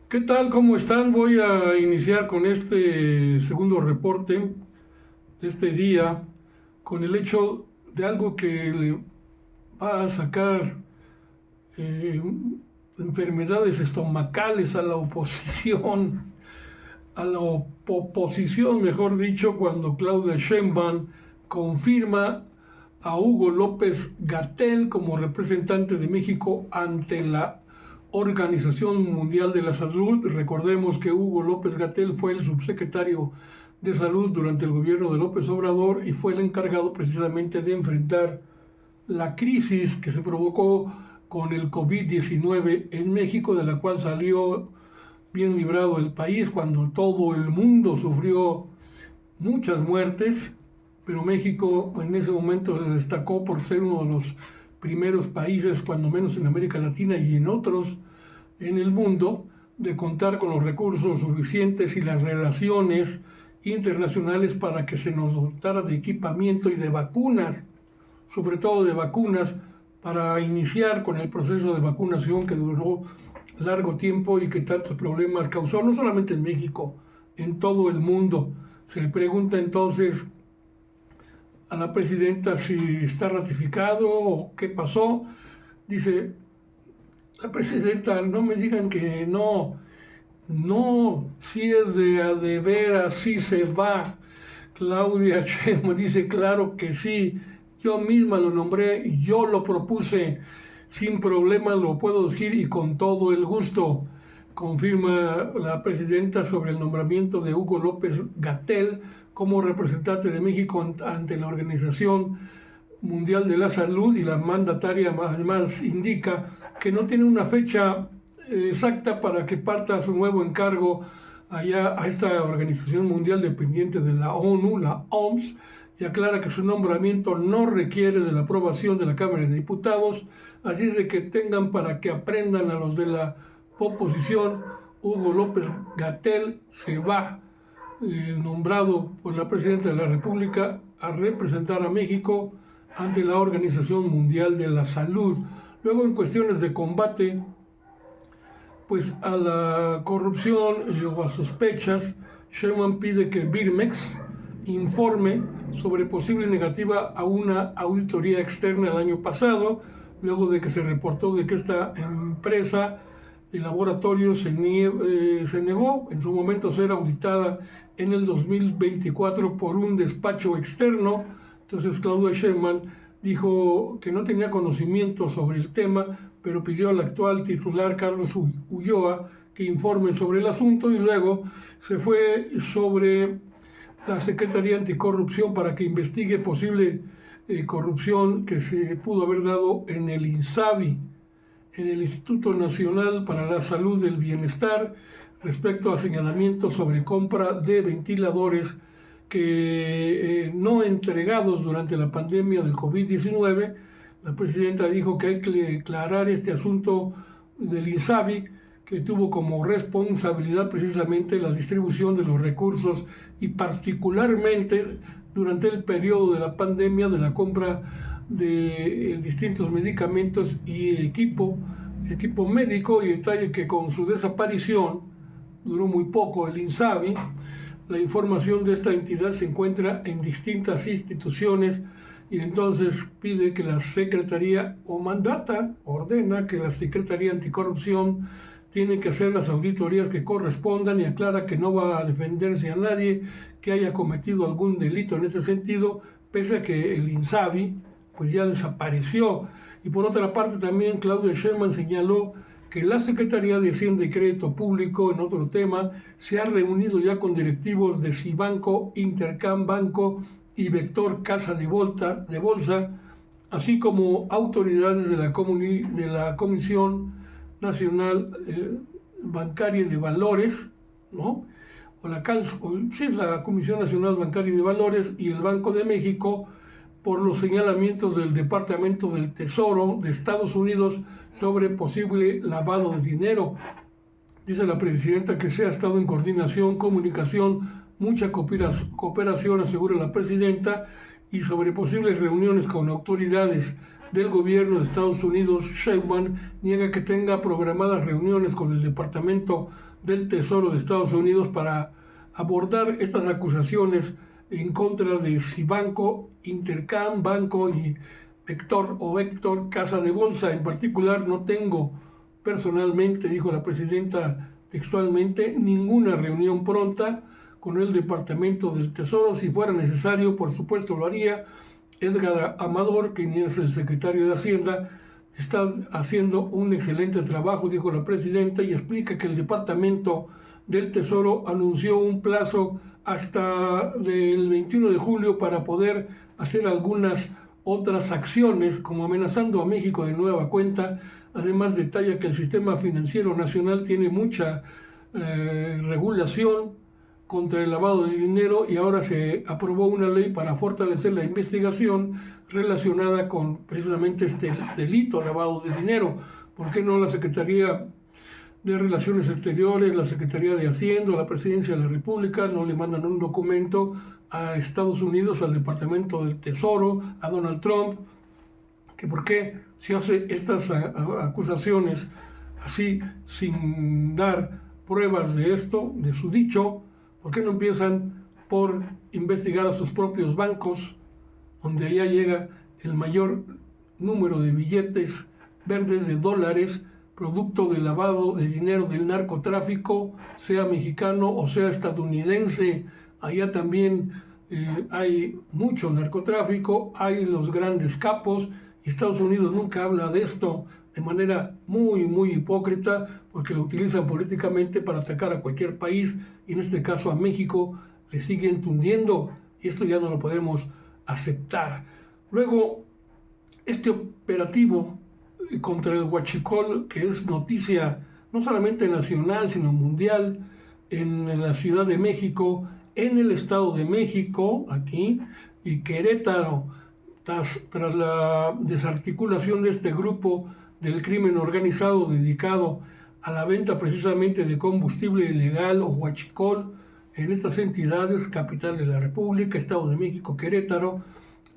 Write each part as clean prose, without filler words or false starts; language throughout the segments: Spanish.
¿Qué tal? ¿Cómo están? Voy a iniciar con este segundo reporte de este día, con el hecho de algo que le va a sacar eh, enfermedades estomacales a la oposición, a la oposición, mejor dicho, cuando Claudia Sheinbaum confirma a Hugo López Gatell como representante de México ante la Organización Mundial de la Salud. Recordemos que Hugo López Gatell fue el subsecretario de Salud durante el gobierno de López Obrador y fue el encargado precisamente de enfrentar la crisis que se provocó con el COVID-19 en México, de la cual salió bien librado el país cuando todo el mundo sufrió muchas muertes, pero México en ese momento se destacó por ser uno de los primeros países, cuando menos en América Latina y en otros en el mundo, de contar con los recursos suficientes y las relaciones internacionales para que se nos dotara de equipamiento y de vacunas, sobre todo de vacunas, para iniciar con el proceso de vacunación que duró largo tiempo y que tantos problemas causó, no solamente en México, en todo el mundo. Se le pregunta entonces a la presidenta si está ratificado o qué pasó. Dice la presidenta, no me digan que no, no, si es de a de veras, sí se va. Claudia Sheinbaum dice, claro que sí, yo misma lo nombré, yo lo propuse, sin problemas lo puedo decir y con todo el gusto. Confirma la presidenta sobre el nombramiento de Hugo López Gatell como representante de México ante la Organización Mundial de la Salud, y la mandataria además indica que no tiene una fecha exacta para que parta su nuevo encargo allá a esta organización mundial dependiente de la ONU, la OMS, y aclara que su nombramiento no requiere de la aprobación de la Cámara de Diputados, así es de que tengan para que aprendan a los de la oposición. Hugo López Gatell se va, nombrado por la Presidenta de la República, a representar a México ante la Organización Mundial de la Salud. Luego, en cuestiones de combate pues a la corrupción o a sospechas, Sheinbaum pide que Birmex informe sobre posible negativa a una auditoría externa el año pasado, luego de que se reportó de que esta empresa, el laboratorio, se negó en su momento a ser auditada en el 2024 por un despacho externo. Entonces Claudia Sheinbaum dijo que no tenía conocimiento sobre el tema, pero pidió al actual titular Carlos Ulloa que informe sobre el asunto, y luego se fue sobre la Secretaría Anticorrupción para que investigue posible corrupción que se pudo haber dado en el INSABI, en el Instituto Nacional para la Salud del Bienestar, respecto a señalamientos sobre compra de ventiladores que no entregados durante la pandemia del COVID-19. La presidenta dijo que hay que aclarar este asunto del INSABI, que tuvo como responsabilidad precisamente la distribución de los recursos y particularmente durante el periodo de la pandemia de la compra de distintos medicamentos y equipo médico, y detalle que con su desaparición duró muy poco el INSABI. La información de esta entidad se encuentra en distintas instituciones, y entonces pide que la Secretaría, o mandata, ordena que la Secretaría Anticorrupción tiene que hacer las auditorías que correspondan, y aclara que no va a defenderse a nadie que haya cometido algún delito en ese sentido, pese a que el INSABI pues ya desapareció. Y por otra parte también Claudia Sheinbaum señaló que la Secretaría de Hacienda y Crédito Público, en otro tema, se ha reunido ya con directivos de Cibanco, Intercam Banco y Vector Casa de Bolsa, así como autoridades de la Comisión Nacional Bancaria y de Valores, ¿no? La Comisión Nacional Bancaria y de Valores y el Banco de México, por los señalamientos del Departamento del Tesoro de Estados Unidos sobre posible lavado de dinero. Dice la presidenta que se ha estado en coordinación, comunicación, mucha cooperación, asegura la presidenta, y sobre posibles reuniones con autoridades del gobierno de Estados Unidos, Sheinbaum, niega que tenga programadas reuniones con el Departamento del Tesoro de Estados Unidos para abordar estas acusaciones en contra de Cibanco, Intercam, Banco y Vector Casa de Bolsa. En particular, no tengo personalmente, dijo la presidenta textualmente, ninguna reunión pronta con el Departamento del Tesoro. Si fuera necesario, por supuesto lo haría. Edgar Amador, quien es el secretario de Hacienda, está haciendo un excelente trabajo, dijo la presidenta, y explica que el Departamento del Tesoro anunció un plazo hasta el 21 de julio para poder hacer algunas otras acciones, como amenazando a México de nueva cuenta. Además, detalla que el sistema financiero nacional tiene mucha regulación contra el lavado de dinero y ahora se aprobó una ley para fortalecer la investigación relacionada con precisamente este delito, lavado de dinero. ¿Por qué no la Secretaría de Relaciones Exteriores, la Secretaría de Hacienda, la Presidencia de la República no le mandan un documento a Estados Unidos, al Departamento del Tesoro, a Donald Trump, que por qué se hace estas acusaciones así sin dar pruebas de esto, de su dicho? ¿Por qué no empiezan por investigar a sus propios bancos, donde allá llega el mayor número de billetes verdes de dólares, producto del lavado de dinero del narcotráfico, sea mexicano o sea estadounidense? Allá también hay mucho narcotráfico, hay los grandes capos, y Estados Unidos nunca habla de esto de manera muy hipócrita, porque lo utilizan políticamente para atacar a cualquier país, y en este caso a México le siguen tundiendo, y esto ya no lo podemos aceptar. Luego, este operativo contra el huachicol, que es noticia no solamente nacional, sino mundial, en la Ciudad de México, en el Estado de México, aquí, y Querétaro, tras la desarticulación de este grupo del crimen organizado dedicado a la venta precisamente de combustible ilegal o huachicol en estas entidades, capital de la República, Estado de México, Querétaro.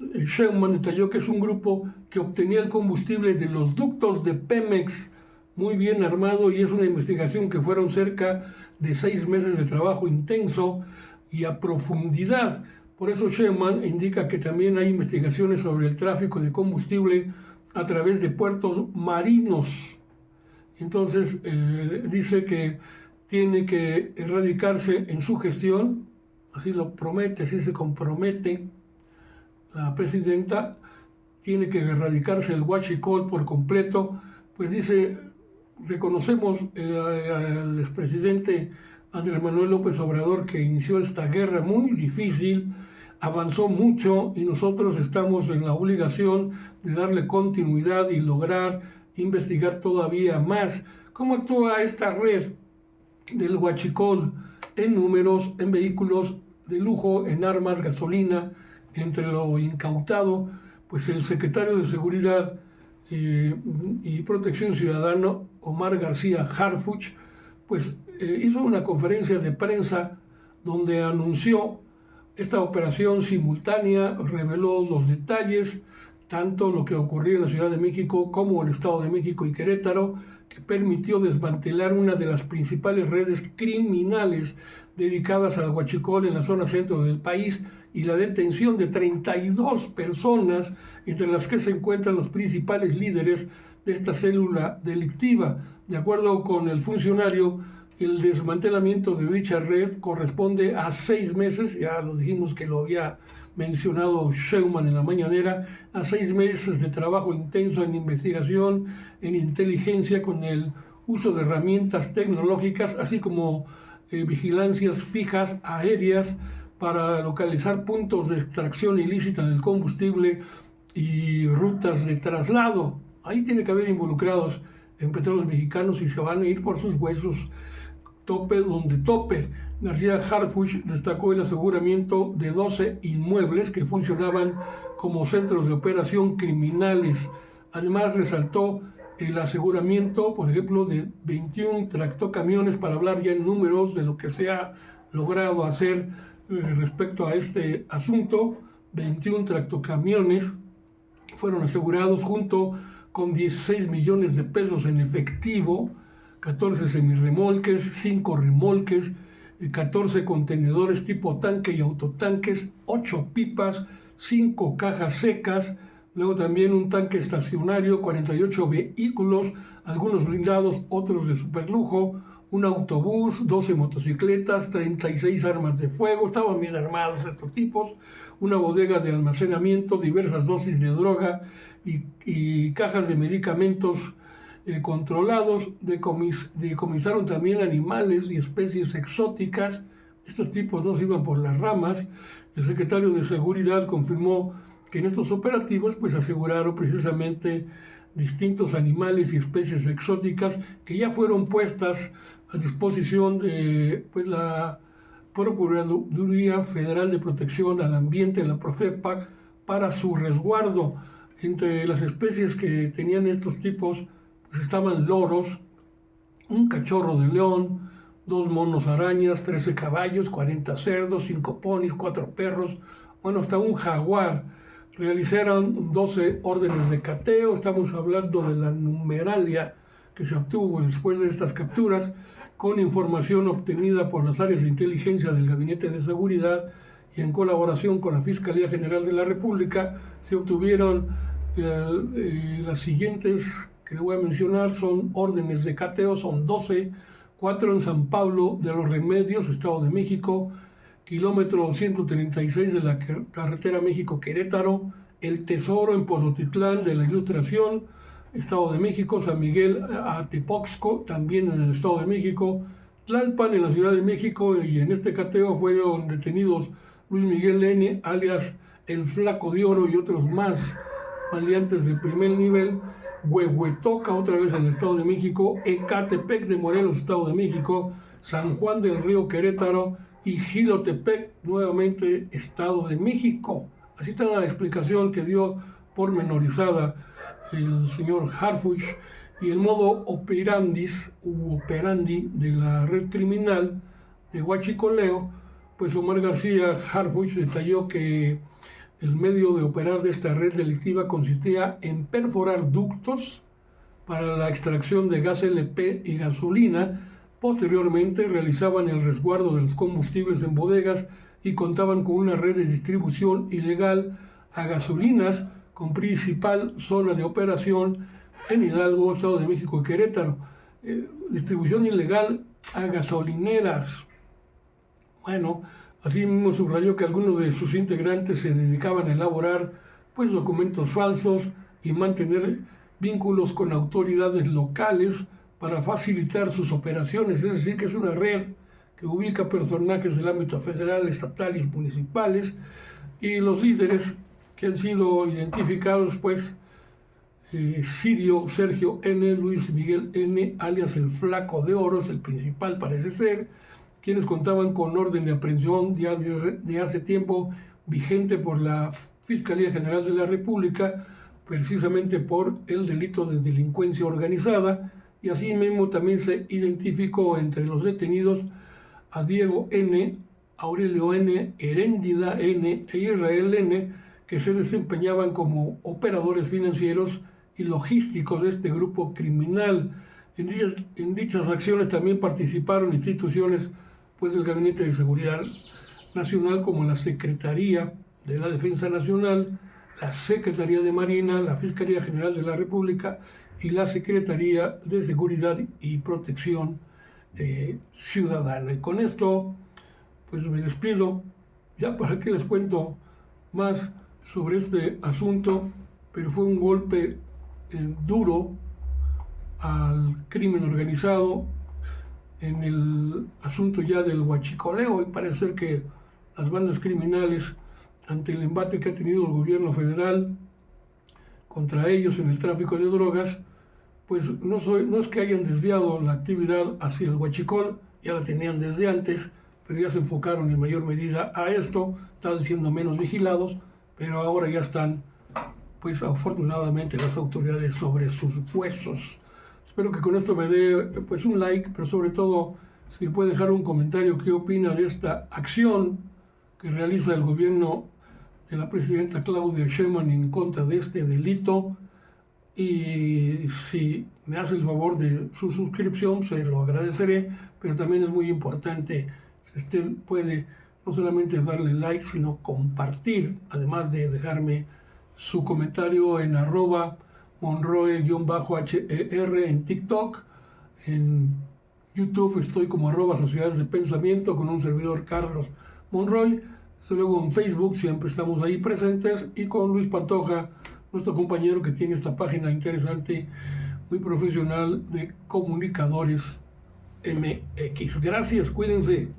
Sheinbaum detalló que es un grupo que obtenía el combustible de los ductos de Pemex, muy bien armado, y es una investigación que fueron cerca de 6 meses de trabajo intenso y a profundidad. Por eso Sheinbaum indica que también hay investigaciones sobre el tráfico de combustible a través de puertos marinos. Entonces dice que tiene que erradicarse en su gestión, así lo promete, así se compromete la presidenta, tiene que erradicarse el huachicol por completo. Pues dice, reconocemos al expresidente Andrés Manuel López Obrador, que inició esta guerra muy difícil, avanzó mucho, y nosotros estamos en la obligación de darle continuidad y lograr investigar todavía más cómo actúa esta red del huachicol en números, en vehículos de lujo, en armas, gasolina. Entre lo incautado, pues el secretario de Seguridad y Protección Ciudadana, Omar García Harfuch, pues hizo una conferencia de prensa donde anunció esta operación simultánea, reveló los detalles, tanto lo que ocurrió en la Ciudad de México como el Estado de México y Querétaro, que permitió desmantelar una de las principales redes criminales dedicadas al huachicol en la zona centro del país, y la detención de 32 personas, entre las que se encuentran los principales líderes de esta célula delictiva. De acuerdo con el funcionario, el desmantelamiento de dicha red corresponde a 6 meses, ya lo dijimos que lo había mencionado Sheinbaum en la mañanera, a 6 meses de trabajo intenso en investigación, en inteligencia, con el uso de herramientas tecnológicas, así como vigilancias fijas aéreas para localizar puntos de extracción ilícita del combustible y rutas de traslado. Ahí tiene que haber involucrados en Petróleos Mexicanos y se van a ir por sus huesos, tope donde tope. García Harfuch destacó el aseguramiento de 12 inmuebles que funcionaban como centros de operación criminales. Además, resaltó el aseguramiento, por ejemplo, de 21 tractocamiones, para hablar ya en números de lo que se ha logrado hacer respecto a este asunto. 21 tractocamiones fueron asegurados junto con 16 millones de pesos en efectivo, 14 semirremolques, 5 remolques, 14 contenedores tipo tanque y autotanques, 8 pipas, 5 cajas secas, luego también un tanque estacionario, 48 vehículos, algunos blindados, otros de superlujo, un autobús, 12 motocicletas, 36 armas de fuego, estaban bien armados estos tipos, una bodega de almacenamiento, diversas dosis de droga y cajas de medicamentos controlados. Decomisaron también animales y especies exóticas. Estos tipos no se iban por las ramas. El secretario de Seguridad confirmó que en estos operativos pues aseguraron precisamente distintos animales y especies exóticas que ya fueron puestas a disposición de pues, la Procuraduría Federal de Protección al Ambiente, la Profepa, para su resguardo. Entre las especies que tenían estos tipos pues estaban loros, un cachorro de león, 2 monos arañas, 13 caballos, 40 cerdos, 5 ponis, 4 perros, bueno, hasta un jaguar. Realizaron 12 órdenes de cateo. Estamos hablando de la numeralia que se obtuvo después de estas capturas, con información obtenida por las áreas de inteligencia del Gabinete de Seguridad y en colaboración con la Fiscalía General de la República. Se obtuvieron las siguientes que le voy a mencionar, son órdenes de cateo, son 12, 4 en San Pablo de los Remedios, Estado de México, kilómetro 136 de la carretera México-Querétaro, El Tesoro en Polotitlán de la Ilustración, Estado de México, San Miguel Atepoxco, también en el Estado de México, Tlalpan en la Ciudad de México, y en este cateo fueron detenidos Luis Miguel N., alias El Flaco de Oro, y otros más maleantes de primer nivel. Huehuetoca, otra vez en el Estado de México, Ecatepec de Morelos, Estado de México, San Juan del Río, Querétaro, y Jilotepec, nuevamente Estado de México. Así está la explicación que dio pormenorizada el señor Harfuch, y el modo operandi de la red criminal de huachicoleo. Pues Omar García Harfuch detalló que el medio de operar de esta red delictiva consistía en perforar ductos para la extracción de gas LP y gasolina. Posteriormente realizaban el resguardo de los combustibles en bodegas y contaban con una red de distribución ilegal a gasolinas, con principal zona de operación en Hidalgo, Estado de México y Querétaro. Distribución ilegal a gasolineras. Bueno, así mismo subrayó que algunos de sus integrantes se dedicaban a elaborar pues documentos falsos y mantener vínculos con autoridades locales para facilitar sus operaciones. Es decir, que es una red que ubica personajes del ámbito federal, estatal y municipales, y los líderes que han sido identificados, pues, Sirio Sergio N., Luis Miguel N., alias el Flaco de Oro, es el principal, parece ser, quienes contaban con orden de aprehensión ya de hace tiempo vigente por la Fiscalía General de la República, precisamente por el delito de delincuencia organizada, y así mismo también se identificó entre los detenidos a Diego N., Aurelio N., Heréndida N. e Israel N., que se desempeñaban como operadores financieros y logísticos de este grupo criminal. En dichas acciones también participaron instituciones pues, del Gabinete de Seguridad Nacional, como la Secretaría de la Defensa Nacional, la Secretaría de Marina, la Fiscalía General de la República y la Secretaría de Seguridad y Protección Ciudadana. Y con esto, pues me despido, ya para que les cuento más sobre este asunto, pero fue un golpe duro al crimen organizado en el asunto ya del huachicoleo, y parece ser que las bandas criminales, ante el embate que ha tenido el gobierno federal contra ellos en el tráfico de drogas, pues no es que hayan desviado la actividad hacia el huachicol, ya la tenían desde antes, pero ya se enfocaron en mayor medida a esto, están siendo menos vigilados, pero ahora ya están, pues afortunadamente, las autoridades sobre sus huesos. Espero que con esto me dé pues un like, pero sobre todo si puede dejar un comentario qué opina de esta acción que realiza el gobierno de la presidenta Claudia Sheinbaum en contra de este delito. Y si me hace el favor de su suscripción, se lo agradeceré, pero también es muy importante si usted puede no solamente darle like, sino compartir, además de dejarme su comentario en @monroe_her en TikTok. En YouTube estoy como @Sociedades de Pensamiento con un servidor, Carlos Monroy. Desde luego en Facebook siempre estamos ahí presentes, y con Luis Pantoja, nuestro compañero que tiene esta página interesante, muy profesional, de Comunicadores MX. Gracias, cuídense.